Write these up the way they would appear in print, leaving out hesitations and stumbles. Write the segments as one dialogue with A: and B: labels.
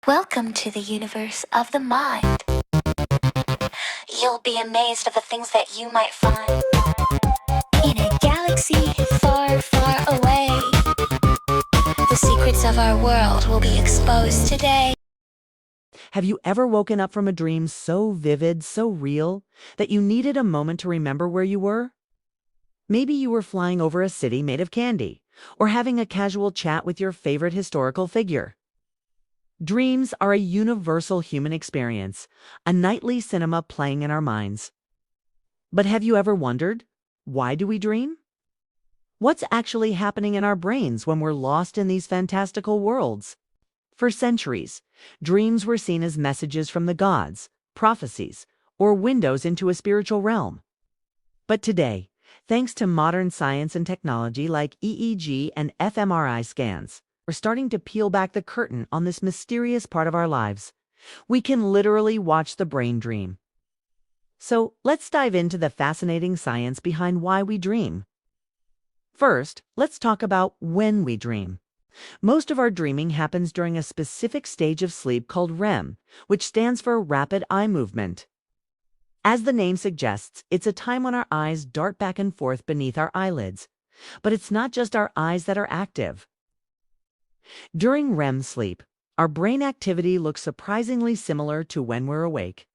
A: Welcome to the universe of the mind. You'll be amazed at the things that you might find in a galaxy far, far away. The secrets of our world will be exposed today.
B: Have you ever woken up from a dream so vivid, so real, that you needed a moment to remember where you were? Maybe you were flying over a city made of candy, or having a casual chat with your favorite historical figure. Dreams are a universal human experience, a nightly cinema playing in our minds. But have you ever wondered, why do we dream? What's actually happening in our brains when we're lost in these fantastical worlds? For centuries, dreams were seen as messages from the gods, prophecies, or windows into a spiritual realm. But today, thanks to modern science and technology like EEG and fMRI scans, we're starting to peel back the curtain on this mysterious part of our lives. We can literally watch the brain dream. So let's dive into the fascinating science behind why we dream. First, let's talk about when we dream. Most of our dreaming happens during a specific stage of sleep called REM, which stands for rapid eye movement. As the name suggests, it's a time when our eyes dart back and forth beneath our eyelids. But it's not just our eyes that are active. During REM sleep, our brain activity looks surprisingly similar to when we're awake.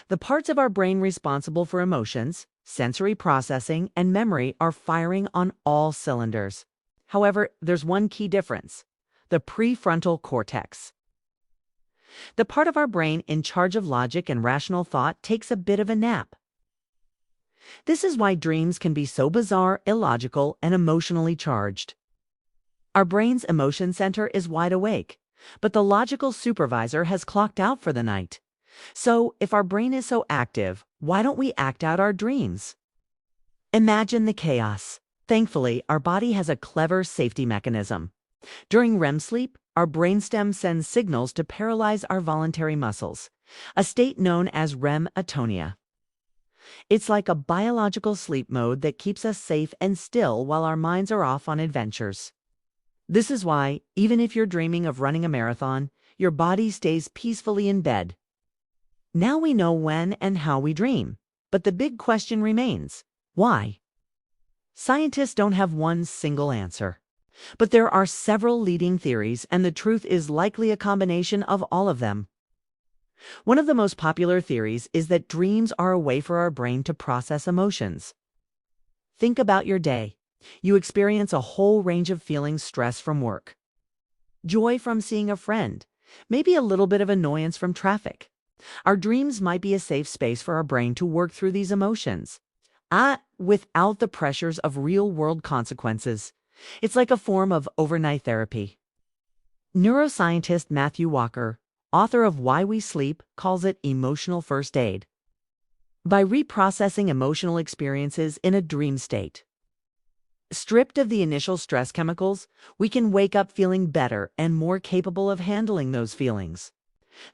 B: The parts of our brain responsible for emotions, sensory processing, and memory are firing on all cylinders. However, there's one key difference: the prefrontal cortex. The part of our brain in charge of logic and rational thought takes a bit of a nap. This is why dreams can be so bizarre, illogical, and emotionally charged. Our brain's emotion center is wide awake, but the logical supervisor has clocked out for the night. So, if our brain is so active, why don't we act out our dreams? Imagine the chaos. Thankfully, our body has a clever safety mechanism. During REM sleep, our brainstem sends signals to paralyze our voluntary muscles, a state known as REM atonia. It's like a biological sleep mode that keeps us safe and still while our minds are off on adventures. This is why, even if you're dreaming of running a marathon, your body stays peacefully in bed. Now we know when and how we dream, but the big question remains: why? Scientists don't have one single answer, but there are several leading theories, and the truth is likely a combination of all of them. One of the most popular theories is that dreams are a way for our brain to process emotions. Think about your day. You experience a whole range of feelings: stress from work, joy from seeing a friend, maybe a little bit of annoyance from traffic. Our dreams might be a safe space for our brain to work through these emotions, without the pressures of real-world consequences. It's like a form of overnight therapy. Neuroscientist Matthew Walker, author of Why We Sleep, calls it emotional first aid. By reprocessing emotional experiences in a dream state, stripped of the initial stress chemicals, we can wake up feeling better and more capable of handling those feelings.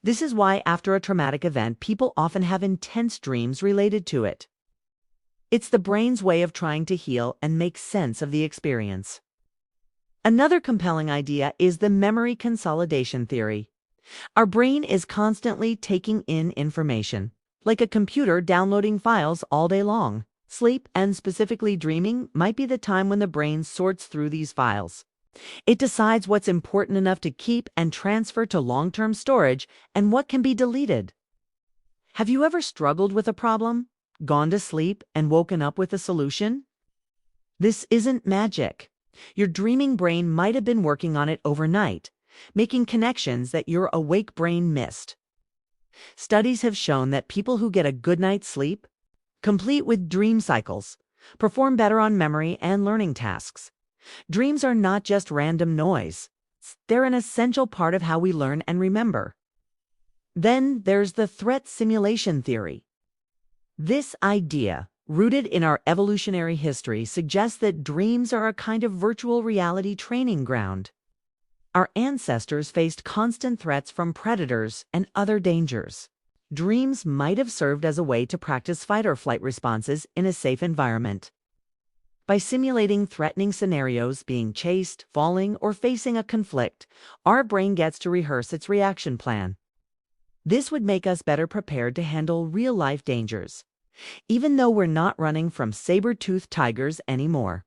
B: This is why after a traumatic event, people often have intense dreams related to it. It's the brain's way of trying to heal and make sense of the experience. Another compelling idea is the memory consolidation theory. Our brain is constantly taking in information, like a computer downloading files all day long. Sleep, and specifically dreaming, might be the time when the brain sorts through these files. It decides what's important enough to keep and transfer to long-term storage and what can be deleted. Have you ever struggled with a problem, gone to sleep, and woken up with a solution? This isn't magic. Your dreaming brain might have been working on it overnight, making connections that your awake brain missed. Studies have shown that people who get a good night's sleep, complete with dream cycles, perform better on memory and learning tasks. Dreams are not just random noise. They're an essential part of how we learn and remember. Then there's the threat simulation theory. This idea, rooted in our evolutionary history, suggests that dreams are a kind of virtual reality training ground. Our ancestors faced constant threats from predators and other dangers. Dreams might have served as a way to practice fight or flight responses in a safe environment. By simulating threatening scenarios, being chased, falling, or facing a conflict, our brain gets to rehearse its reaction plan. This would make us better prepared to handle real-life dangers, even though we're not running from saber-toothed tigers anymore.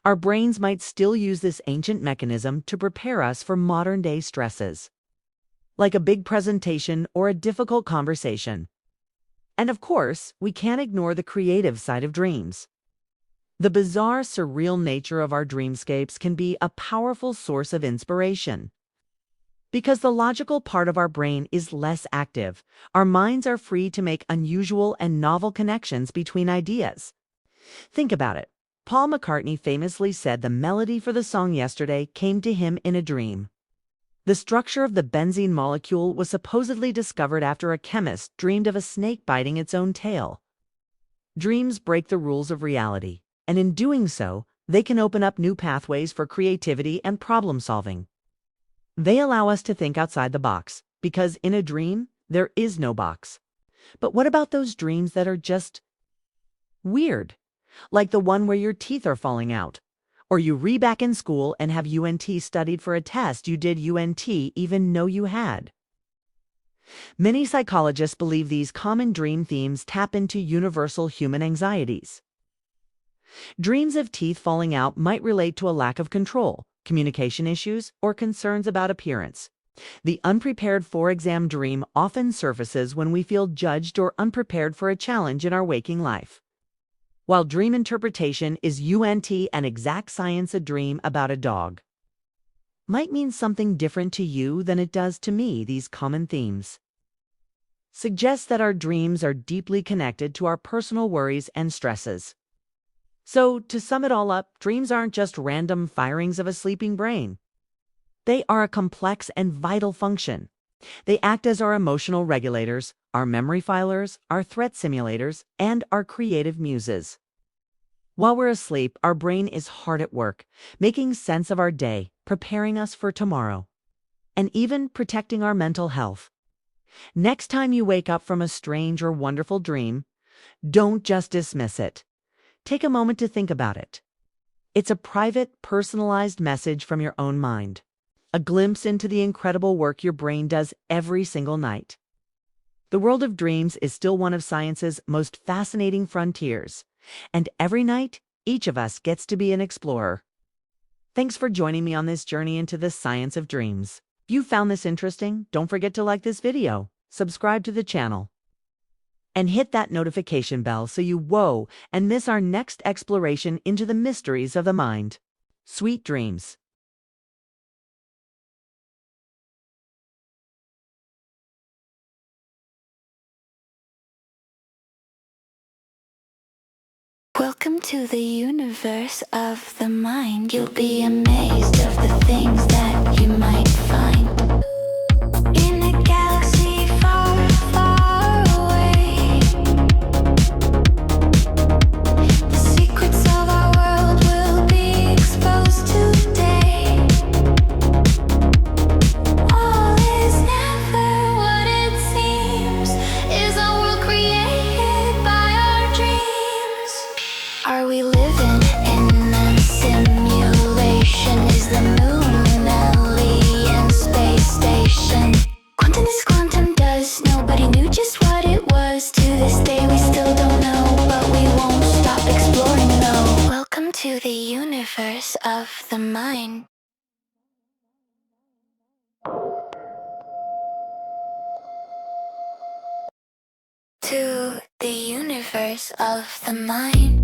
B: Our brains might still use this ancient mechanism to prepare us for modern-day stresses, like a big presentation or a difficult conversation. And of course, we can't ignore the creative side of dreams. The bizarre, surreal nature of our dreamscapes can be a powerful source of inspiration. Because the logical part of our brain is less active, our minds are free to make unusual and novel connections between ideas. Think about it. Paul McCartney famously said the melody for the song Yesterday came to him in a dream. The structure of the benzene molecule was supposedly discovered after a chemist dreamed of a snake biting its own tail. Dreams break the rules of reality, and in doing so, they can open up new pathways for creativity and problem-solving. They allow us to think outside the box, because in a dream, there is no box. But what about those dreams that are just weird? Like the one where your teeth are falling out, or you re-back in school and have UNT studied for a test you did UNT even know you had. Many psychologists believe these common dream themes tap into universal human anxieties. Dreams of teeth falling out might relate to a lack of control, communication issues, or concerns about appearance. The unprepared for exam dream often surfaces when we feel judged or unprepared for a challenge in our waking life. While dream interpretation is UNT and exact science, a dream about a dog might mean something different to you than it does to me. These common themes suggest that our dreams are deeply connected to our personal worries and stresses. So, to sum it all up, dreams aren't just random firings of a sleeping brain. They are a complex and vital function. They act as our emotional regulators, our memory filers, our threat simulators, and our creative muses. While we're asleep, our brain is hard at work, making sense of our day, preparing us for tomorrow, and even protecting our mental health. Next time you wake up from a strange or wonderful dream, don't just dismiss it. Take a moment to think about it. It's a private, personalized message from your own mind, a glimpse into the incredible work your brain does every single night. The world of dreams is still one of science's most fascinating frontiers, and every night, each of us gets to be an explorer. Thanks for joining me on this journey into the science of dreams. If you found this interesting, don't forget to like this video, subscribe to the channel, and hit that notification bell so you won't miss our next exploration into the mysteries of the mind. Sweet dreams.
A: Welcome to the universe of the mind. You'll be amazed of the things that you might find. In a galaxy far, far away, the secrets of our world will be exposed today. All is never what it seems. Is our world created by our dreams? Are we living in a simulation? Is the moon alien space station? Quantum is quantum does. Nobody knew just what it was. To this day we still don't know, but we won't stop exploring, no. Welcome to the universe of the mind. To the universe of the mind.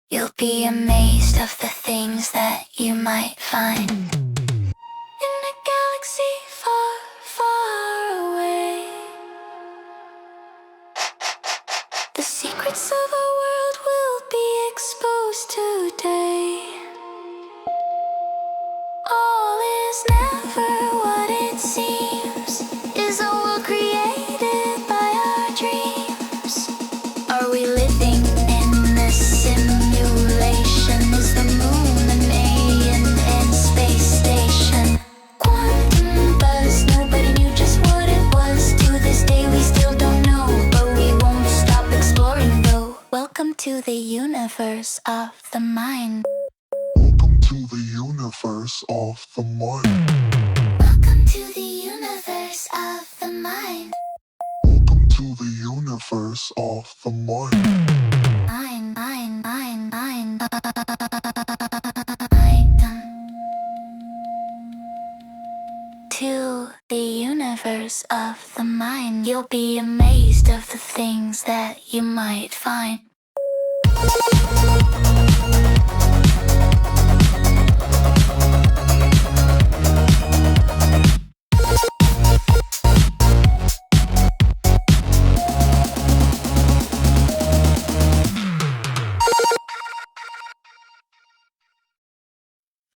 A: You'll be amazed of the things that you might find. In a galaxy far, far away, the secrets of our world will be exposed today. All is never what it seems. Is a world created by our dreams? Are we living in a simulation? Is the moon an alien space station? Quantum buzz, nobody knew just what it was. To this day we still don't know, mind.
C: Welcome to the universe of the mind.
A: Welcome to the universe of the mind.
C: Welcome to the universe of the mind.
A: Mind. To the universe of the mind, you'll be amazed of the things that you might find.